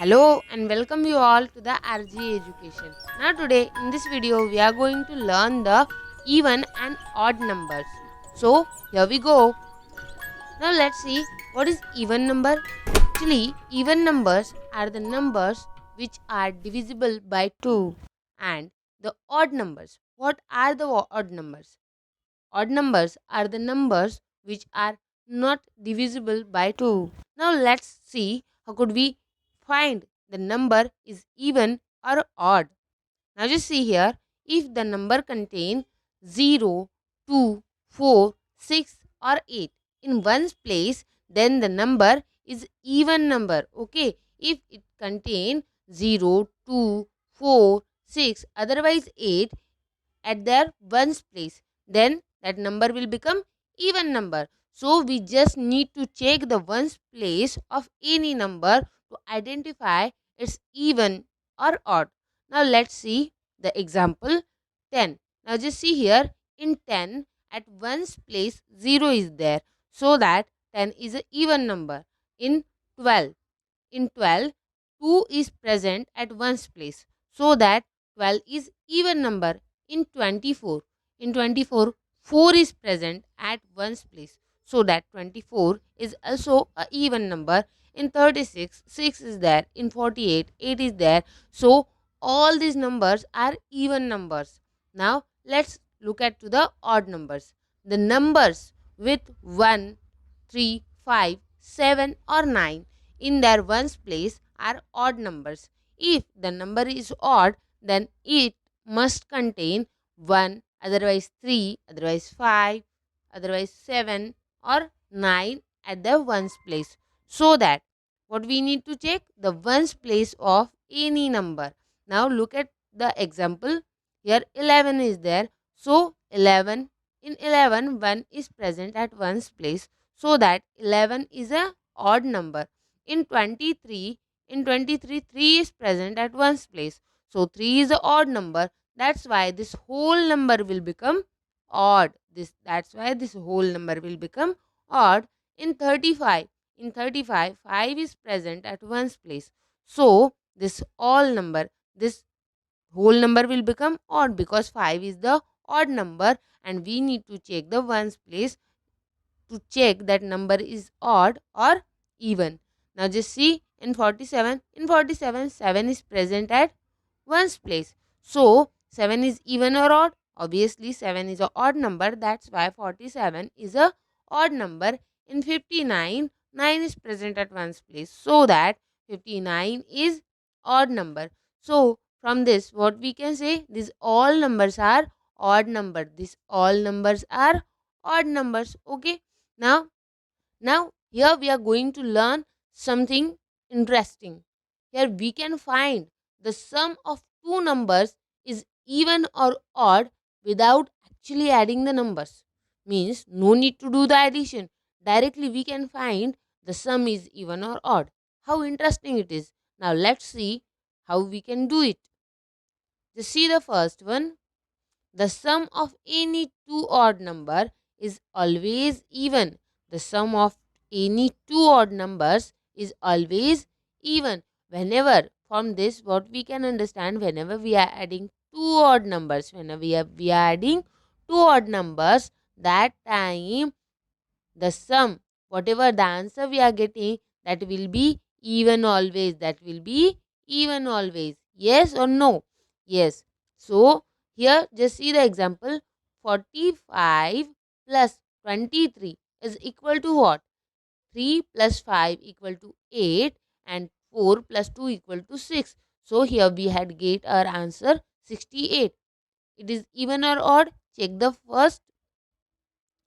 Hello and welcome you all to the RG Education. Now today in this video we are going to learn the even and odd numbers. So here we go. Now let's see what is even number. Actually even numbers are the numbers which are divisible by 2, and the odd numbers. What are the odd numbers? Odd numbers are the numbers which are not divisible by 2. Now let's see how could we find the number is even or odd. Now just see here, if the number contain 0, 2, 4, 6 or 8 in one's place, then the number is even number. Okay, if it contain 0, 2, 4, 6 otherwise 8 at their ones place, then that number will become even number. So we just need to check the ones place of any number to identify its even or odd. Now let's see the example 10. Now just see here, in 10 at ones place 0 is there, so that 10 is an even number. In 12, in 12 2 is present at ones place, so that 12 is even number. In 24, in 24 4 is present at ones place, so that 24 is also a even number. In 36 6 is there. In 48 8 is there. So all these numbers are even numbers. Now let's look at to the odd numbers. The numbers with 1, 3, 5, 7 or 9 in their ones place are odd numbers. If the number is odd, then it must contain 1, otherwise 3, otherwise 5, otherwise 7 or 9 at the ones place. So that what we need to check the ones place of any number. Now look at the example. Here 11 is there. So 11, in 11 1 is present at ones place, so that 11 is a odd number. In 23, in 23 3 is present at ones place, so 3 is a odd number. That's why this whole number will become odd. That's why this whole number will become odd. In 35, in 35 5 is present at ones place, so this all number, this whole number will become odd, because 5 is the odd number and we need to check the ones place to check that number is odd or even. Now just see, in 47, in 47 7 is present at ones place. So 7 is even or odd? Obviously 7 is a odd number, that's why 47 is a odd number. In 59 9 is present at ones place, so that 59 is odd number. So from this what we can say, these all numbers are odd number. These all numbers are odd numbers. Okay. Now here we are going to learn something interesting. Here we can find the sum of two numbers is even or odd without actually adding the numbers. Means no need to do the addition. Directly we can find the sum is even or odd. How interesting it is. Now let's see how we can do it. Just see the first one. The sum of any two odd number is always even. The sum of any two odd numbers is always even. Whenever, from this what we can understand, whenever we are adding two odd numbers, whenever we are adding two odd numbers, that time the sum, whatever the answer we are getting, that will be even always. That will be even always. Yes or no? Yes. So here just see the example. 45 plus 23 is equal to what? 3 plus 5 equal to 8 and 4 plus 2 equal to 6. So here we had get our answer 68. It is even or odd? Check the first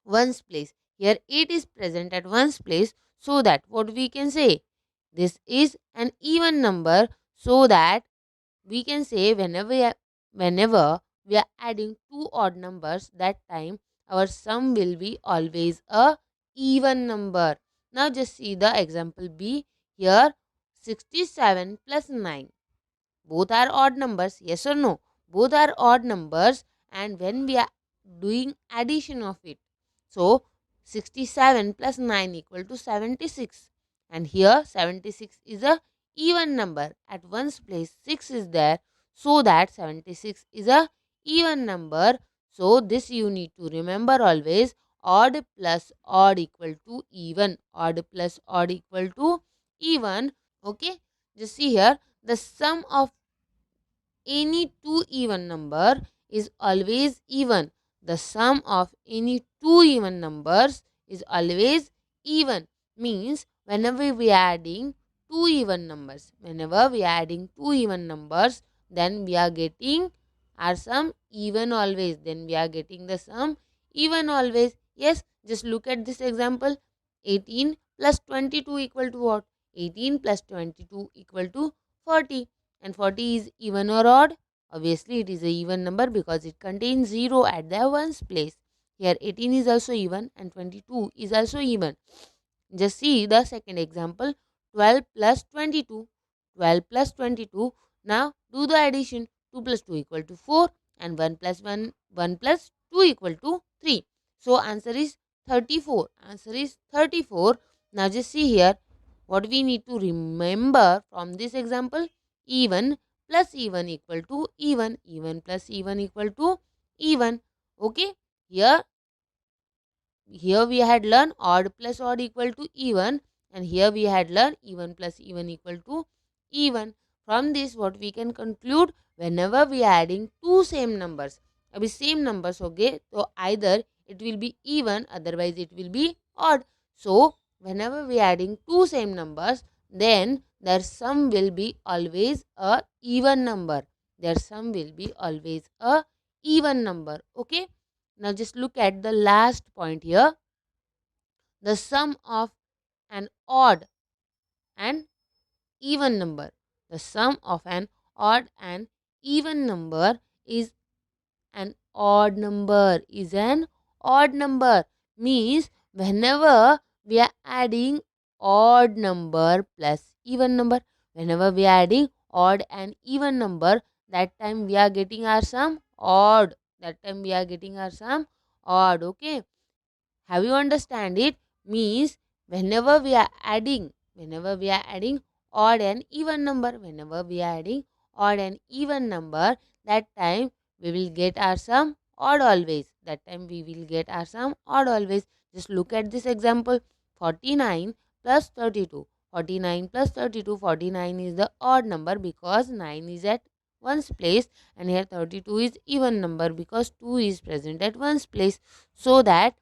ones place. Here 8 is present at ones place, so that what we can say, this is an even number, so that we can say whenever we are adding two odd numbers, that time our sum will be always a even number. Now just see the example B. Here 67 plus 9, both are odd numbers. Yes or no? Both are odd numbers, and when we are doing addition of it, so 67 plus 9 equal to 76, and here 76 is a even number. At ones place 6 is there, so that 76 is a even number. So this you need to remember always, odd plus odd equal to even. Odd plus odd equal to even. Okay, just see here, the sum of any two even number is always even. The sum of any two even numbers is always even. Means whenever we are adding two even numbers, then we are getting our sum even always. Then we are getting the sum even always. Yes, just look at this example. 18 plus 22 equal to what? 18 plus 22 equal to 40. And 40 is even or odd? Obviously, it is a even number because it contains 0 at the ones place. Here 18 is also even and 22 is also even. Just see the second example, 12 plus 22. 12 plus 22. Now do the addition. 2 plus 2 equal to 4 and 1 plus 1 plus 2 equal to 3. So answer is 34. Answer is 34. Now just see here what we need to remember from this example. Even plus even equal to even. Even plus even equal to even. Okay. Here we had learned odd plus odd equal to even, and here we had learned even plus even equal to even. From this what we can conclude, whenever we are adding two same numbers, same numbers, okay, so either it will be even, otherwise it will be odd. So whenever we are adding two same numbers, then their sum will be always a even number. Their sum will be always a even number. Okay. Now just look at the last point here. The sum of an odd and even number. The sum of an odd and even number is an odd number. Is an odd number. Means whenever we are adding odd number plus even number. Whenever we are adding odd and even number, that time we are getting our sum odd. That time we are getting our sum odd. Okay. Have you understand it? Means whenever we are adding odd and even number, that time we will get our sum odd always. Just look at this example. 49 plus 32. 49 plus 32. 49 is the odd number because 9 is at ones place, and here 32 is even number because 2 is present at ones place. So that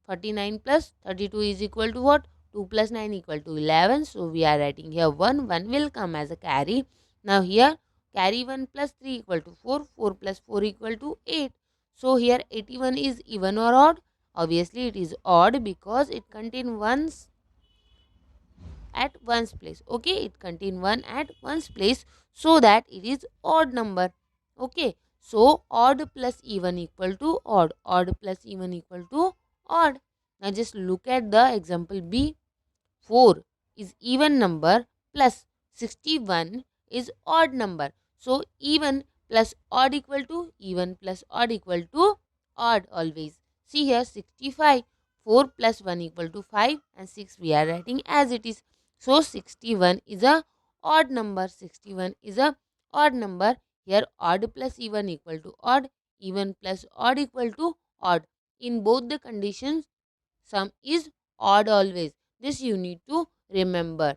49 plus 32 is equal to what? 2 plus 9 equal to 11. So we are writing here 1. 1 will come as a carry. Now here carry 1 plus 3 equal to 4. 4 plus 4 equal to 8. So here 81 is even or odd? Obviously it is odd because it contains ones at ones place. Okay, it contains 1 at ones place, so that it is odd number. Okay, so odd plus even equal to odd. Odd plus even equal to odd. Now just look at the example B. 4 is even number plus 61 is odd number. So even plus odd equal to odd always. See here 65. 4 plus 1 equal to 5 and 6 we are writing as it is. So 61 is a odd number. 61 is a odd number. Here odd plus even equal to odd. Even plus odd equal to odd. In both the conditions, sum is odd always. This you need to remember.